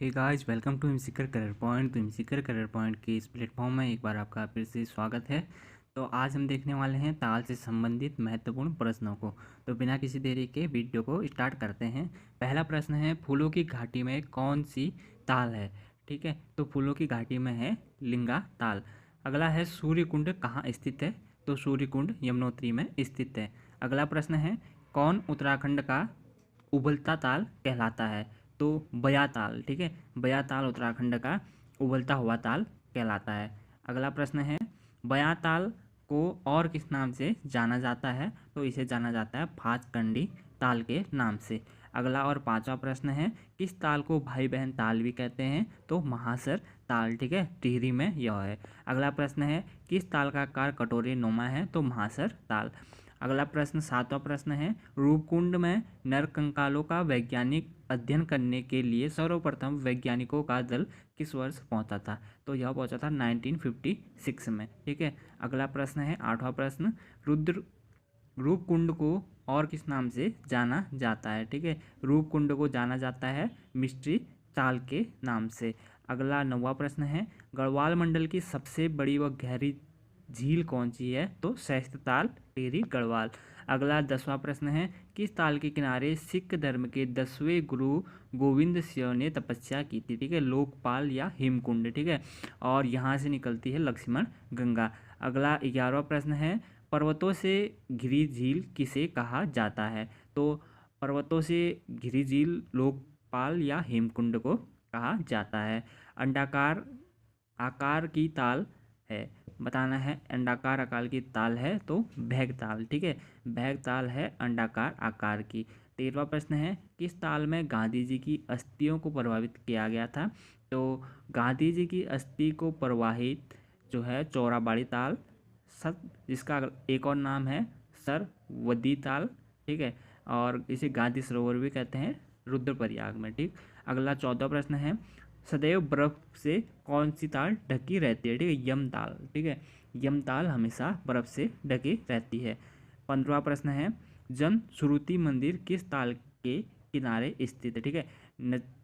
Hey guys, welcome to Himseekar career point. तो Himseekar career point के इस प्लेटफॉर्म में एक बार आपका फिर से स्वागत है। तो आज हम देखने वाले हैं ताल से संबंधित महत्वपूर्ण प्रश्नों को। तो बिना किसी देरी के वीडियो को स्टार्ट करते हैं। पहला प्रश्न है, फूलों की घाटी में कौन सी ताल है? ठीक है, तो फूलों की घाटी में है लिंगा ताल। अगला है, सूर्य कुंड कहाँ स्थित है? तो सूर्य कुंड यमुनोत्री में स्थित है। अगला प्रश्न है, कौन उत्तराखंड का उबलता ताल कहलाता है? तो बया ताल। ठीक है, बया ताल उत्तराखंड का उबलता हुआ ताल कहलाता है। अगला प्रश्न है, बया ताल को और किस नाम से जाना जाता है? तो इसे जाना जाता है भातखंडी ताल के नाम से। अगला और पांचवा प्रश्न है, किस ताल को भाई बहन ताल भी कहते हैं? तो महासर ताल। ठीक है, टिहरी में यह है। अगला प्रश्न है, किस ताल का आकार कटोरे नुमा है? तो महासर ताल। अगला प्रश्न, सातवां प्रश्न है, रूपकुंड में नरकंकालों का वैज्ञानिक अध्ययन करने के लिए सर्वप्रथम वैज्ञानिकों का दल किस वर्ष पहुंचा था? तो यह पहुंचा था 1956 में। ठीक है। अगला प्रश्न है, आठवां प्रश्न, रुद्र रूपकुंड को और किस नाम से जाना जाता है? ठीक है, रूपकुंड को जाना जाता है मिस्ट्री ताल के नाम से। अगला नौवां प्रश्न है, गढ़वाल मंडल की सबसे बड़ी व गहरी झील कौन सी है? तो सहस्त्र ताल, टिहरी, गढ़वाल। अगला 10वां प्रश्न है, किस ताल के किनारे सिख धर्म के 10वें गुरु गोविंद सिंह ने तपस्या की थी? ठीक है, लोकपाल या हेमकुंड। ठीक है, और यहाँ से निकलती है लक्ष्मण गंगा। अगला 11वां प्रश्न है, पर्वतों से घिरी झील किसे कहा जाता है? तो पर्वतों से घिरी झील लोकपाल या हेमकुंड को कहा जाता है। अंडाकार आकार की ताल है, बताना है अंडाकार आकार की ताल है तो भैग ताल। ठीक है, भैग ताल है अंडाकार आकार की। 13वां प्रश्न है, किस ताल में गांधी जी की अस्थियों को प्रभावित किया गया था? तो गांधी जी की अस्थि को प्रवाहित जो है चौराबाड़ी ताल, सत जिसका एक और नाम है सरवदी ताल। ठीक है, और इसे गांधी सरोवर भी कहते हैं रुद्रप्रयाग में। ठीक। अगला 14वां प्रश्न है, सदैव बर्फ से कौन सी ताल ढकी रहती है? ठीक है, यम ताल। ठीक है, यम ताल हमेशा बर्फ से ढकी रहती है। 15वां प्रश्न है, जन श्रुति मंदिर किस ताल के किनारे स्थित है? ठीक है,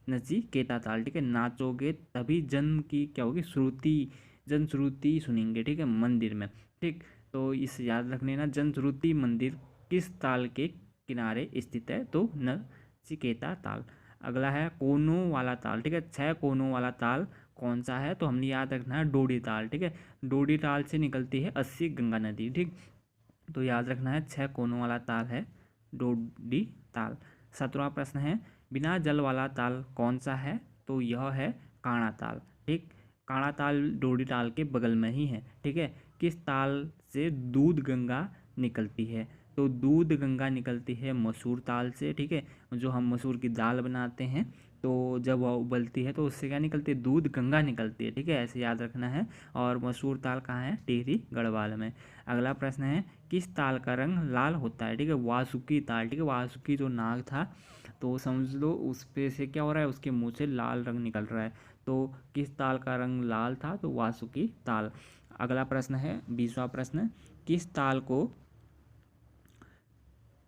नचिकेता ताल। ठीक है, नाचोगे तभी जन की क्या होगी? श्रुति, जन श्रुति सुनेंगे। ठीक है, मंदिर में। ठीक, तो इस याद रखने ना, जन श्रुति मंदिर किस ताल के किनारे स्थित है? तो नचिकेता ताल। अगला है कोनों वाला ताल। ठीक है, 6 कोनों वाला ताल कौन सा है? तो हमने याद रखना है डोडी ताल। ठीक है, डोडी ताल से निकलती है 80 गंगा नदी। ठीक, तो याद रखना है 6 कोनों वाला ताल है डोडी ताल। 17वां प्रश्न है, बिना जल वाला ताल कौन सा है? तो यह है काणा ताल। ठीक, काणा ताल डोडी ताल के बगल में ही है। ठीक है, किस ताल से दूध गंगा निकलती है? तो दूध गंगा निकलती है मसूर ताल से। ठीक है, जो हम मसूर की दाल बनाते हैं तो जब वह उबलती है तो उससे क्या निकलती है? दूध गंगा निकलती है। ठीक है, ऐसे याद रखना है। और मसूर ताल कहाँ है? टिहरी, गढ़वाल में। अगला प्रश्न है, किस ताल का रंग लाल होता है? ठीक है, वासुकी ताल। ठीक है, वासुकी जो नाग था तो समझ लो उस पे से क्या हो रहा है, उसके मुंह से लाल रंग निकल रहा है। तो किस ताल का रंग लाल था? तो वासुकी ताल। अगला प्रश्न है 20वां प्रश्न, किस ताल को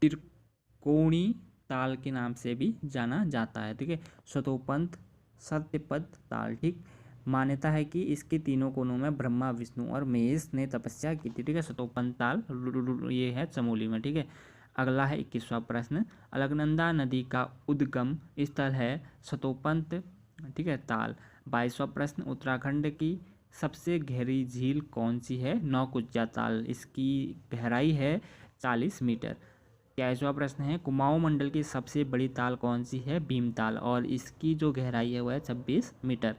त्रिकोणी ताल के नाम से भी जाना जाता है? ठीक है, शतोपंत, सत्यपद ताल। ठीक, मान्यता है कि इसके तीनों कोनों में ब्रह्मा, विष्णु और महेश ने तपस्या की थी। ठीक है, शतोपंत ताल ये है चमोली में। ठीक है। अगला है 21वां प्रश्न, अलकनंदा नदी का उद्गम स्थल है शतोपंत, ठीक है, ताल। 22वां प्रश्न, उत्तराखंड की सबसे गहरी झील कौन सी है? नौकुचिया ताल, इसकी गहराई है 40 मीटर। 23वां प्रश्न है, कुमाऊं मंडल की सबसे बड़ी ताल कौन सी है? भीमताल, और इसकी जो गहराई है वह है 26 मीटर।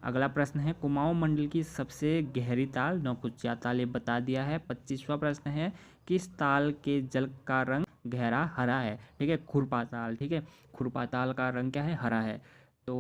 अगला प्रश्न है, कुमाऊं मंडल की सबसे गहरी ताल नौकुचिया ताल, ये बता दिया है। 25वां प्रश्न है, किस ताल के जल का रंग गहरा हरा है? ठीक है, खुरपा ताल। ठीक है, खुरपा ताल का रंग क्या है? हरा है। तो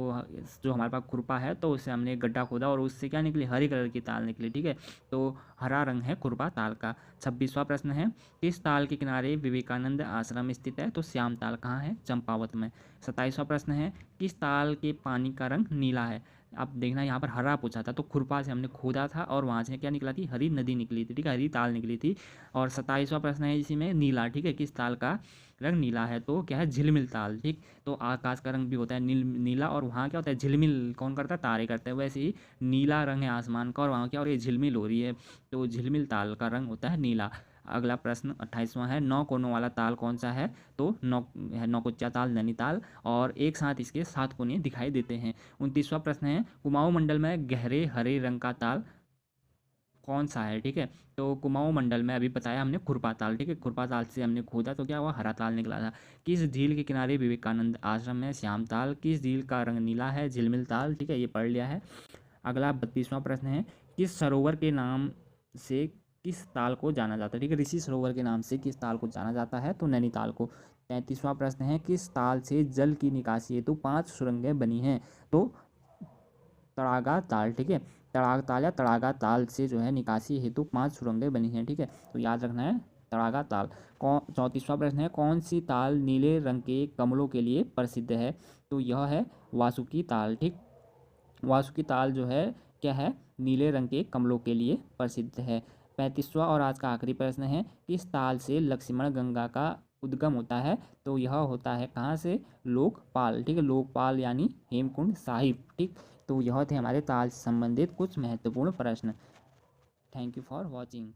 जो हमारे पास खुरपा है तो उससे हमने एक गड्ढा खोदा और उससे क्या निकली? हरी कलर की ताल निकली। ठीक है, तो हरा रंग है खुरपा ताल का। 26वां प्रश्न है, किस ताल के किनारे विवेकानंद आश्रम स्थित है? तो श्याम ताल कहाँ है? चंपावत में। 27वां प्रश्न है, किस ताल के पानी का रंग नीला है? अब देखना यहाँ पर हरा पूछा था, तो खुरपा से हमने खोदा था और वहाँ से क्या निकला थी, हरी नदी निकली थी, ठीक है, हरी ताल निकली थी। और 27वां प्रश्न है इसी में नीला, ठीक है, किस ताल का रंग नीला है? तो क्या है, झिलमिल ताल, ठीक। तो आकाश का रंग भी होता है नीला, और वहाँ क्या होता है, झिलमिल कौन करता है, तारे करते हैं। वैसे ही नीला रंग है आसमान का और वहाँ क्या हो रही है, झिलमिल हो रही है, तो झिलमिल ताल का रंग होता है नीला। अगला प्रश्न 28वां है, 9 कोनों वाला ताल कौन सा है? तो नौकुचिया ताल, नैनीताल, और एक साथ इसके 7 कोने दिखाई देते हैं। 29वां प्रश्न है, कुमाऊं मंडल में गहरे हरे रंग का ताल कौन सा है? ठीक है, तो कुमाऊं मंडल में अभी बताया हमने खुरपा ताल, ठीक है, खुरपा ताल से हमने खोदा तो क्या हुआ, हरा ताल निकला था। किस झील के किनारे विवेकानंद आश्रम है? श्याम ताल। किस झील का रंग नीला है? झिलमिल ताल, ठीक है, ये पढ़ लिया है। अगला 32वां प्रश्न है, किस सरोवर के नाम से किस ताल को जाना जाता है? ठीक है, ऋषि सरोवर के नाम से किस ताल को जाना जाता है? तो नैनीताल को। 33वां प्रश्न है, किस ताल से जल की निकासी हेतु 5 सुरंगें बनी हैं? तो तड़ागा ताल, ठीक है, तड़ाग ताल या तड़ागा ताल से जो है निकासी हेतु 5 सुरंगें बनी हैं, ठीक है, तो याद रखना है तड़ागा ताल। 34वां प्रश्न है, कौन सी ताल नीले रंग के कमलों के लिए प्रसिद्ध है? तो यह है वासुकी ताल, ठीक। वासुकी ताल जो है क्या है, नीले रंग के कमलों के लिए प्रसिद्ध है। 35वां और आज का आखिरी प्रश्न है, किस ताल से लक्ष्मण गंगा का उद्गम होता है? तो यह होता है कहाँ से, लोकपाल, ठीक है, लोकपाल यानी हेमकुंड साहिब, ठीक। तो यह थे हमारे ताल से संबंधित कुछ महत्वपूर्ण प्रश्न। Thank you for watching.